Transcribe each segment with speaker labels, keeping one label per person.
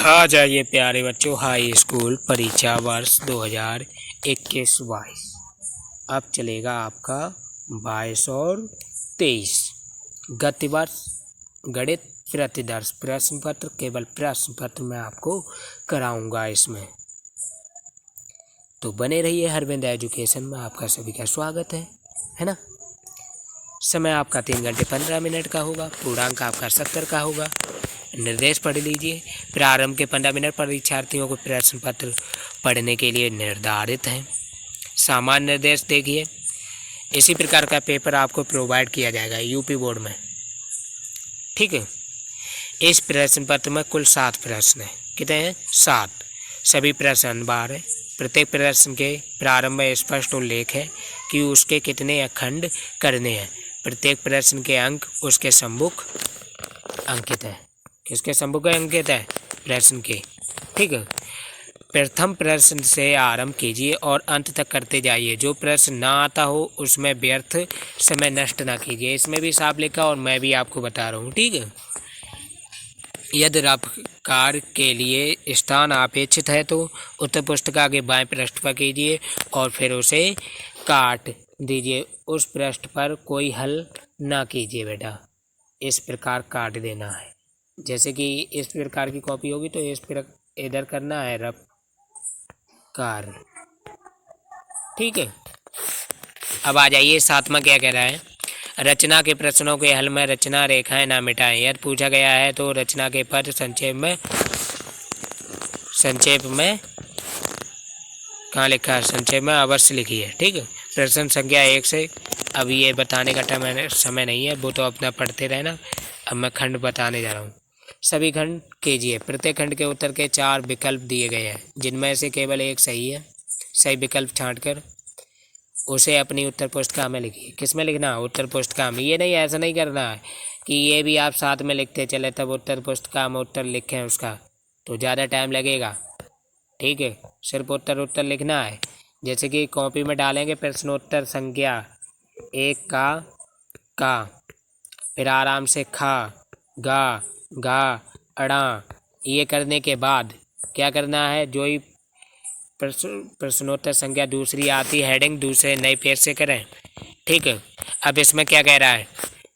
Speaker 1: आ जाइए प्यारे बच्चों, हाई स्कूल परीक्षा वर्ष 2021-22 अब चलेगा आपका 22 और 23 गति वर्ष गणित प्रतिदर्श प्रश्न पत्र। केवल प्रश्न पत्र मैं आपको कराऊंगा इसमें, तो बने रहिए। हरविंद एजुकेशन में आपका सभी का स्वागत है ना। समय आपका 3 घंटे 15 मिनट का होगा। पूर्णांक आपका 70 का होगा। निर्देश पढ़ लीजिए। प्रारंभ के 15 मिनट परीक्षार्थियों को प्रश्न पत्र पढ़ने के लिए निर्धारित हैं। सामान्य निर्देश देखिए, इसी प्रकार का पेपर आपको प्रोवाइड किया जाएगा यूपी बोर्ड में, ठीक है। इस प्रश्न पत्र में कुल 7 प्रश्न हैं। कितने हैं? 7। सभी प्रश्न बार है। प्रत्येक प्रश्न के प्रारंभ में स्पष्ट उल्लेख है कि उसके कितने अखंड करने हैं। प्रत्येक प्रश्न के अंक उसके सम्मुख अंकित है। किसके सम्मुख अंकित है? प्रश्न के, ठीक है। प्रथम प्रश्न से आरंभ कीजिए और अंत तक करते जाइए। जो प्रश्न ना आता हो उसमें व्यर्थ समय नष्ट ना कीजिए। इसमें भी साफ लिखा और मैं भी आपको बता रहा हूँ, ठीक है। यदि रफ्तार के लिए स्थान अपेक्षित है तो उत्तर पुस्तिका के बाएं पृष्ठ पर कीजिए और फिर उसे काट दीजिए। उस पृष्ठ पर कोई हल ना कीजिए बेटा, इस प्रकार काट देना है। जैसे कि इस प्रकार की कॉपी होगी तो इस प्रकार इधर करना है रफ्तार, ठीक है। अब आ जाइए 7वां क्या कह रहा है। रचना के प्रश्नों के हल में रचना रेखाएं ना मिटाएं। यदि पूछा गया है तो रचना के पद संक्षेप में कहाँ लिखा है? संक्षेप में अवश्य लिखिए, ठीक है। प्रश्न संख्या 1 से, अब ये बताने का समय नहीं है, वो तो अपना पढ़ते रहना। अब मैं खंड बताने जा रहा हूँ। सभी खंड कीजिए। प्रत्येक खंड के उत्तर के 4 विकल्प दिए गए हैं, जिनमें से केवल एक सही है। सही विकल्प छांटकर उसे अपनी उत्तर पुस्तिका में लिखिए। किस में लिखना? उत्तर पुस्तिका में। ये नहीं, ऐसा नहीं करना है कि ये भी आप साथ में लिखते चले तब उत्तर पुस्तिका में उत्तर लिखें उसका, तो ज़्यादा टाइम लगेगा, ठीक है। सिर्फ उत्तर लिखना है। जैसे कि कॉपी में डालेंगे प्रश्नोत्तर संख्या 1 का, फिर आराम से खा गा अड़ा। ये करने के बाद क्या करना है? जो ही प्रश्नोत्तर संख्या दूसरी आती है हेडिंग, दूसरे नए पेज से करें, ठीक है। अब इसमें क्या कह रहा है?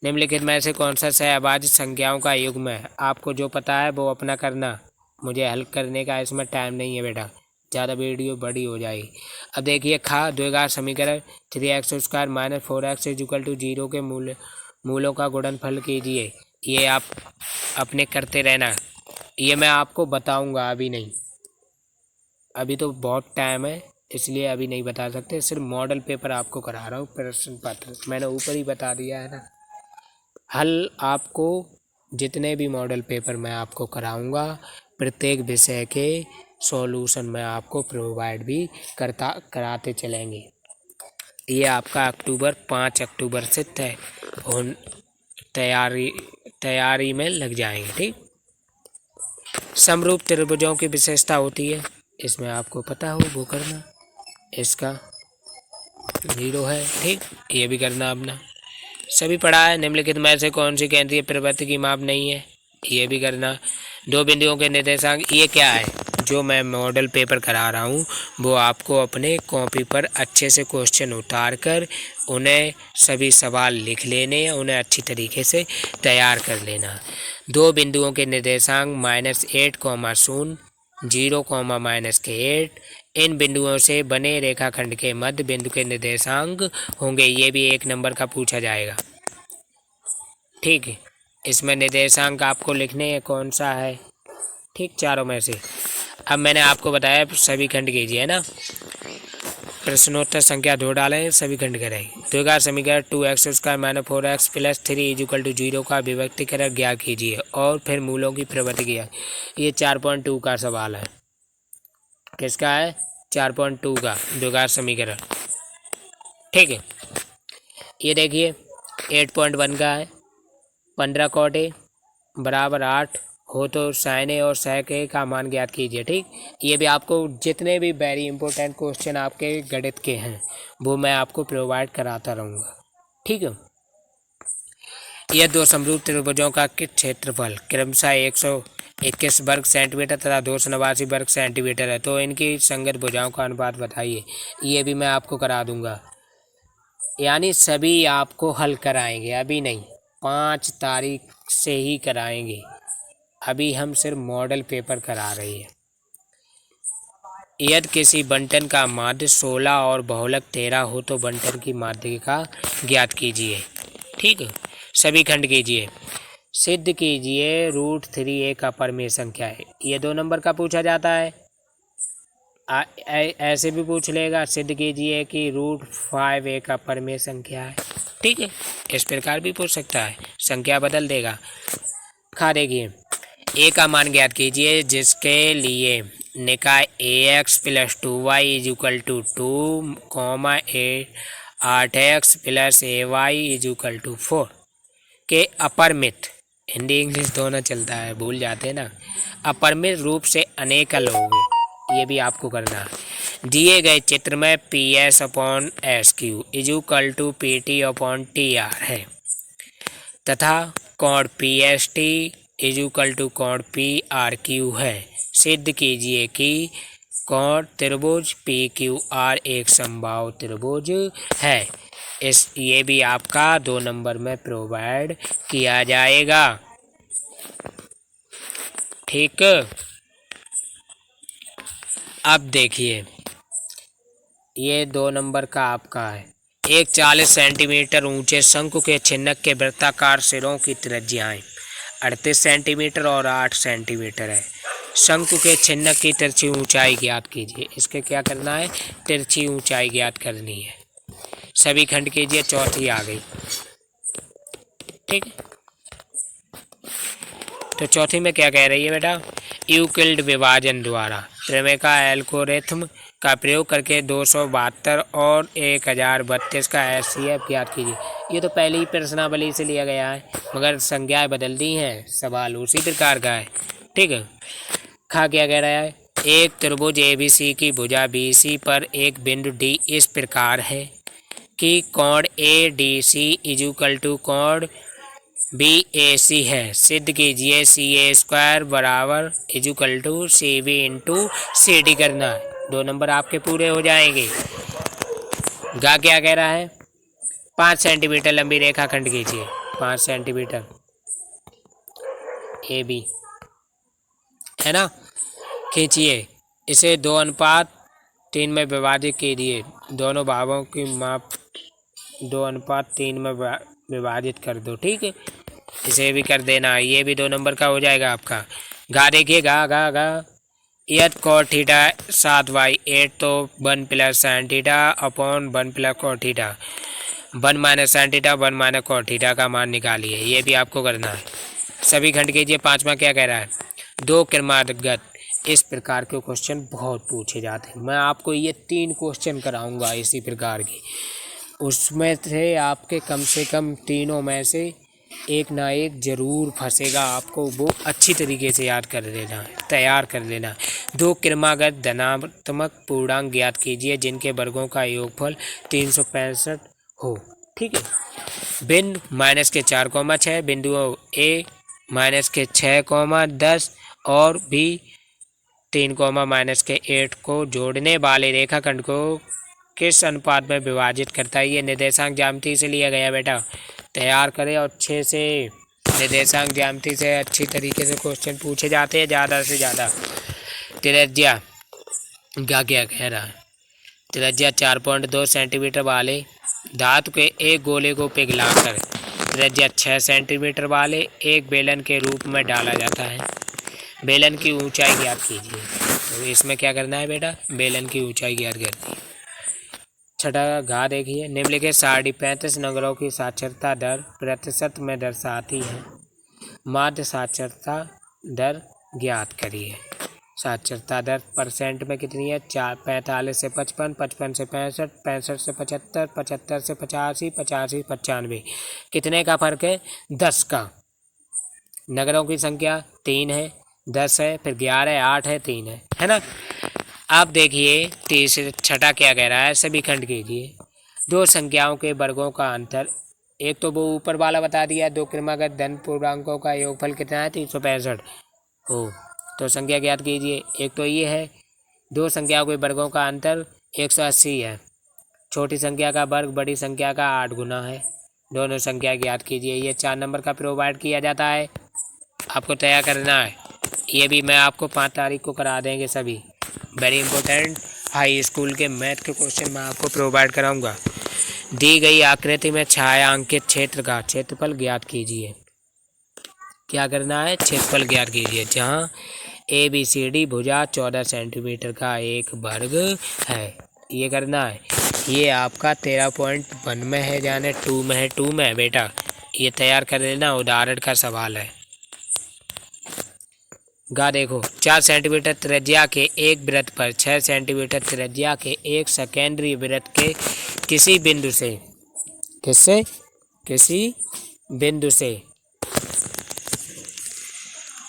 Speaker 1: निम्नलिखित में से कौन सा सहअभाज्य संख्याओं का युग्म है? आपको जो पता है वो अपना करना, मुझे हल करने का इसमें टाइम नहीं है बेटा, ज़्यादा वीडियो बड़ी हो जाएगी। अब देखिए, खा द्विघात समीकरण 3x² - 4x = 0 के मूलों का गुणनफल कीजिए। ये आप अपने करते रहना। ये मैं आपको बताऊंगा, अभी नहीं, अभी तो बहुत टाइम है इसलिए अभी नहीं बता सकते। सिर्फ मॉडल पेपर आपको करा रहा हूँ, प्रश्न पत्र मैंने ऊपर ही बता दिया है ना। हल आपको जितने भी मॉडल पेपर मैं आपको कराऊंगा, प्रत्येक विषय के सॉल्यूशन में आपको प्रोवाइड भी कराते चलेंगे। ये आपका 5 अक्टूबर से तैयारी में लग जाएंगे, ठीक। समरूप त्रिभुजों की विशेषता होती है, इसमें आपको पता हो वो करना। इसका 0 है, ठीक। ये भी करना अपना, सभी पढ़ा है। निम्नलिखित में से कौन सी केंद्रीय प्रवृत्ति की माप नहीं है? ये भी करना। 2 बिंदुओं के निर्देशांक, ये क्या है? जो मैं मॉडल पेपर करा रहा हूँ वो आपको अपने कॉपी पर अच्छे से क्वेश्चन उतार कर उन्हें सभी सवाल लिख लेने, उन्हें अच्छी तरीके से तैयार कर लेना। 2 बिंदुओं के निर्देशांक -8, 0, 0, -8। इन बिंदुओं से बने रेखाखंड के मध्य बिंदु के निर्देशांक होंगे। ये भी 1 नंबर का पूछा जाएगा, ठीक है। इसमें निर्देशांक आपको लिखने हैं कौन सा है, ठीक, चारों में से। अब मैंने आपको बताया सभी खंड कीजिए, है ना। प्रश्नोत्तर संख्या 2 डालें, सभी खंड करें। द्विघात समीकरण 2x² - 4x + 3 = 0 का विभक्तीकरण ज्ञात कीजिए और फिर मूलों की प्रवृत्ति किया। ये 4.2 का सवाल है। किसका है? 4.2 का द्विघात समीकरण, ठीक है। ये देखिए 8.1 का है। 15 cot A = 8 हो तो sin A और sec A का मान ज्ञात कीजिए, ठीक। ये भी आपको जितने भी वेरी इंपॉर्टेंट क्वेश्चन आपके गणित के हैं वो मैं आपको प्रोवाइड कराता रहूँगा, ठीक है। यह 2 समरूप त्रिभुजों का क्षेत्रफल क्रमशः 21 वर्ग सेंटीमीटर तथा 289 वर्ग सेंटीमीटर है। तो इनकी संगत भुजाओं का अनुपात बताइए। ये भी मैं आपको करा दूंगा, यानी सभी आपको हल कराएंगे, अभी नहीं, 5 तारीख से ही कराएंगे। अभी हम सिर्फ मॉडल पेपर करा रहे हैं। यदि किसी बंटन का माध्य 16 और बहुलक 13 हो तो बंटन की माध्यिका ज्ञात कीजिए। ठीक है, सभी खंड कीजिए। सिद्ध कीजिए √3 एक अपरिमेय संख्या है। ये 2 नंबर का पूछा जाता है। ऐसे भी पूछ लेगा, सिद्ध कीजिए कि √5 एक अपरिमेय संख्या है। ठीक है, इस प्रकार भी पूछ सकता है, संख्या बदल देगा। देखिए, ए का मान ज्ञात कीजिए जिसके लिए निकाय ax + 2y = 2, 8x + ay = 4 के अपरिमित, हिंदी इंग्लिश दोनों चलता है, भूल जाते हैं ना, अपरिमित रूप से अनेकल होंगे। ये भी आपको करना है। दिए गए चित्र में PS/SQ = PT/TR है तथा कोण PST = कोण PRQ है। सिद्ध कीजिए कि कोण त्रिभुज PQR एक समबाहु त्रिभुज है। ये भी आपका 2 नंबर में प्रोवाइड किया जाएगा। ठीक, अब देखिए, ये 2 नंबर का आपका है। एक 40 सेंटीमीटर ऊंचे शंकु के छिन्नक के वृत्ताकार सिरों की त्रिज्याएं 38 सेंटीमीटर और 8 सेंटीमीटर है। शंकु के छिन्नक की तिरछी ऊंचाई ज्ञात कीजिए। इसके क्या करना है, तिरछी ऊंचाई ज्ञात करनी है। सभी खंड कीजिए, चौथी आ गई। ठीक है, तो चौथी में क्या कह रही है बेटा, यूक्लिड विभाजन द्वारा प्रमेय का एल्गोरिथ्म का प्रयोग करके 272 और 1032 का HCF ज्ञात कीजिए। ये तो पहले ही प्रश्नावली से लिया गया है, मगर संज्ञाएं बदल दी हैं, सवाल उसी प्रकार का है। ठीक है, क्या कह रहा है, एक त्रिभुज ABC की भुजा BC पर एक बिंदु D इस प्रकार है कि कोण ADC = कोण BAC है। सिद्ध कीजिए CA² = CB × CD करना है। 2 नंबर आपके पूरे हो जाएंगे। क्या कह रहा है, 5 सेंटीमीटर लंबी रेखा खंड कीजिए। 5 सेंटीमीटर AB है ना, खींचिए। इसे 2:3 में विभाजित कीजिए। दोनों भागों की माप 2:3 में विभाजित कर दो। ठीक है, इसे भी कर देना, ये भी 2 नंबर का हो जाएगा आपका। देखिए, यदि cot θ 7/8 तो 1 + sin θ / 1 + cot θ 1 - sin θ 1 - cot θ का मान निकालिए। ये भी आपको करना है। सभी खंड कीजिए। 5वां क्या कह रहा है, 2 क्रमागत इस प्रकार के क्वेश्चन बहुत पूछे जाते हैं। मैं आपको ये 3 क्वेश्चन कराऊंगा इसी प्रकार के, उसमें से आपके कम से कम तीनों में से एक ना एक जरूर फंसेगा। आपको वो अच्छी तरीके से याद कर लेना है, तैयार कर लेना है। 2 क्रमागत धनात्मक पूर्णांक ज्ञात कीजिए जिनके वर्गों का योगफल 365 हो। ठीक है, बिंदु -4,6 बिंदुओं A -6,10 और B 3, -8 जोड़ने वाले रेखाखंड को किस अनुपात में विभाजित करता है। ये निर्देशांक ज्यामिति से लिया गया बेटा, तैयार करें और अच्छे से। निर्देशांक ज्यामिति से अच्छी तरीके से क्वेश्चन पूछे जाते हैं ज़्यादा से ज़्यादा। त्रिज्या क्या कह रहा है, त्रिज्या 4.2 सेंटीमीटर वाले धातु के एक गोले को पिघलाकर त्रिज्या 6 सेंटीमीटर वाले एक बेलन के रूप में डाला जाता है। बेलन की ऊंचाई ज्ञात कीजिए। तो इसमें क्या करना है बेटा, बेलन की ऊंचाई ज्ञात करनी है। 6 देखिए, निम्नलिखित सारणी 35 नगरों की साक्षरता दर प्रतिशत में दर्शाती है। माध्य साक्षरता दर ज्ञात करिए। साक्षरता दर परसेंट में कितनी है, 45 से 55, 55 से 65, 65 से 75, 75 से 85, 85 से 95। कितने का फर्क है, 10 का। नगरों की संख्या 3 है, 10 है, फिर 11 है, 8 है, 3 है ना। अब देखिए 6 क्या कह रहा है, सभी खंड कीजिए। 2 संख्याओं के वर्गों का अंतर, एक तो वो ऊपर वाला बता दिया, 2 क्रमागत धन पूर्णांकों का योगफल कितना है, 365 हो। तो संख्या ज्ञात कीजिए। एक तो ये है, दो संख्याओं के वर्गों का अंतर 180 है। छोटी संख्या का वर्ग बड़ी संख्या का 8 गुना है। दोनों संख्या ज्ञात कीजिए। ये 4 नंबर का प्रोवाइड किया जाता है, आपको तैयार करना है। ये भी मैं आपको 5 तारीख को करा देंगे सभी। वेरी इंपॉर्टेंट हाई स्कूल के मैथ के क्वेश्चन मैं आपको प्रोवाइड कराऊंगा। दी गई आकृति में छायांकित क्षेत्र का क्षेत्रफल ज्ञात कीजिए। क्या करना है? क्षेत्रफल ज्ञात कीजिए। जहाँ ABCD भुजा 14 सेंटीमीटर का एक वर्ग है, ये करना है। ये आपका 13.1 में है, जाने 2 में है, 2 में है बेटा। ये तैयार कर लेना, उदाहरण का सवाल है। गा देखो, 4 सेंटीमीटर त्रिज्या के एक वृत्त पर 6 सेंटीमीटर त्रिज्या के एक सेकेंडरी वृत्त के किसी बिंदु से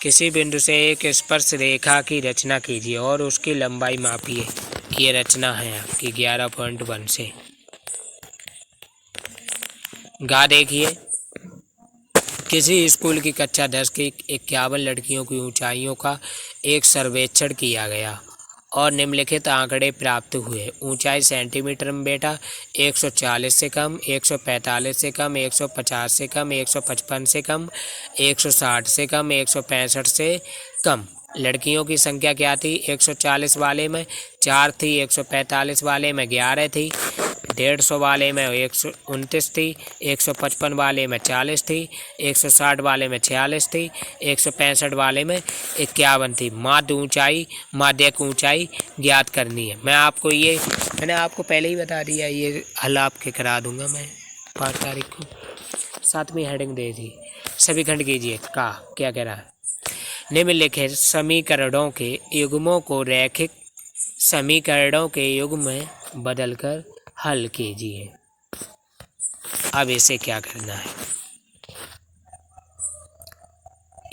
Speaker 1: किसी बिंदु से एक स्पर्श रेखा की रचना कीजिए और उसकी लंबाई मापिए। ये रचना है आपकी 11.1 से। गा देखिए, किसी स्कूल की कक्षा 10 की 51 लड़कियों की ऊंचाइयों का एक सर्वेक्षण किया गया और निम्नलिखित आंकड़े प्राप्त हुए। ऊंचाई सेंटीमीटर में बेटा 140 से कम, 145 से कम, 150 से कम, 155 से कम, 160 से कम, 165 से कम। लड़कियों की संख्या क्या थी? 140 वाले में 4 थी, 145 वाले में 11 थी, 150 वाले में 129 थी, 155 वाले में 40 थी, 160 वाले में 46 थी, 165 वाले में 51 थी। माध्यक ऊंचाई ज्ञात करनी है। मैंने आपको पहले ही बता दिया, ये हल आपके करा दूंगा मैं 5 तारीख को। 7वीं हेडिंग दे दी। सभी खंड कीजिए। का क्या कह रहा है? निम्नलिखित समीकरणों के युग्मों को रैखिक समीकरणों के युग्म में बदलकर हल कीजिए। अब इसे क्या करना है?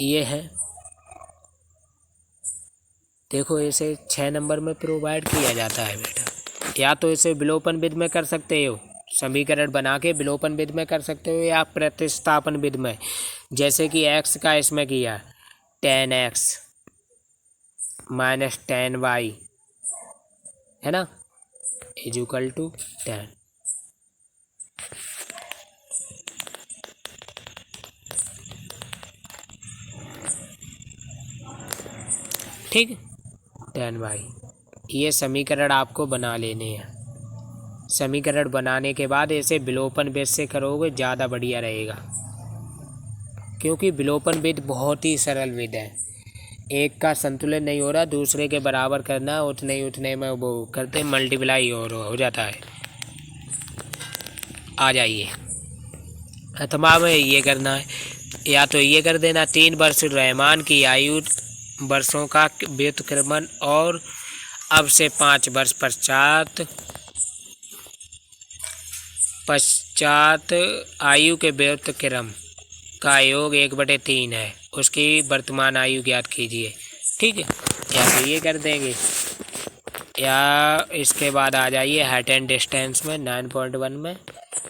Speaker 1: ये है, देखो इसे 6 नंबर में प्रोवाइड किया जाता है बेटा। या तो इसे विलोपन विधि में कर सकते हो, समीकरण बना के विलोपन विधि में कर सकते हो, या प्रतिस्थापन विधि में। जैसे कि x का इसमें किया 10x माइनस 10y है ना, इक्वल टू 10। ठीक, 10y। ये समीकरण आपको बना लेने हैं। समीकरण बनाने के बाद इसे विलोपन विधि से करोगे ज़्यादा बढ़िया रहेगा, क्योंकि विलोपन विधि बहुत ही सरल विधि है। एक का संतुलन नहीं हो रहा, दूसरे के बराबर करना, उतने में वो करते मल्टीप्लाई और हो जाता है। आ जाइए, अथवा में ये करना है, या तो ये कर देना 3 वर्ष रहमान की आयु वर्षों का व्युत्क्रमण और अब से 5 वर्ष पश्चात आयु के व्युत्क्रम का योग 1/3 है। उसकी वर्तमान आयु ज्ञात कीजिए। ठीक है, या तो ये कर देंगे, या इसके बाद आ जाइए हाइट एंड डिस्टेंस में 9.1 में।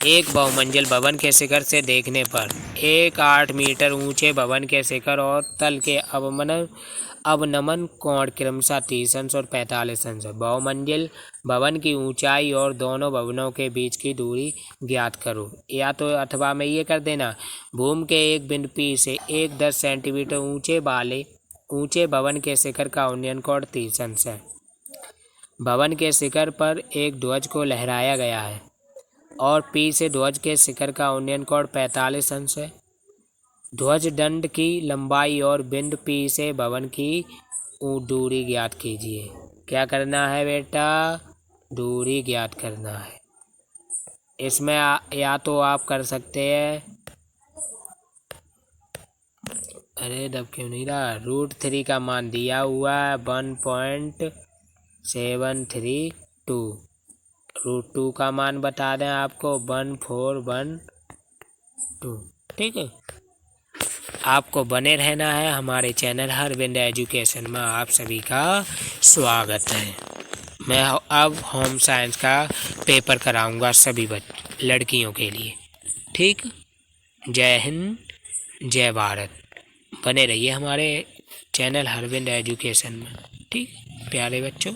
Speaker 1: एक बहुमंजिल भवन के शिखर से देखने पर एक 8 मीटर ऊंचे भवन के शिखर और तल के अवनमन कोण क्रमशः 30 अंश और 45 अंश। बहुमंजिल भवन की ऊंचाई और दोनों भवनों के बीच की दूरी ज्ञात करो। या तो अथवा में ये कर देना, भूमि के एक बिंदु P से एक 10 सेंटीमीटर ऊंचे भवन के शिखर का उन्नयन कोण 30 अंश है। भवन के शिखर पर एक ध्वज को लहराया गया है और P से ध्वज के शिखर का उन्नयन कोण 45 अंश है। ध्वज दंड की लंबाई और बिंदु P से भवन की दूरी ज्ञात कीजिए। क्या करना है बेटा? दूरी ज्ञात करना है। इसमें या तो आप कर सकते हैं, अरे दब क्यों नहीं रहा, √3 का मान दिया हुआ है 1.732। √2 का मान बता दें आपको 1412। ठीक है, आपको बने रहना है हमारे चैनल हरविंद एजुकेशन में। आप सभी का स्वागत है। मैं अब होम साइंस का पेपर कराऊंगा सभी लड़कियों के लिए। ठीक, जय हिंद, जय भारत। बने रहिए हमारे चैनल हरविंद एजुकेशन में। ठीक प्यारे बच्चों।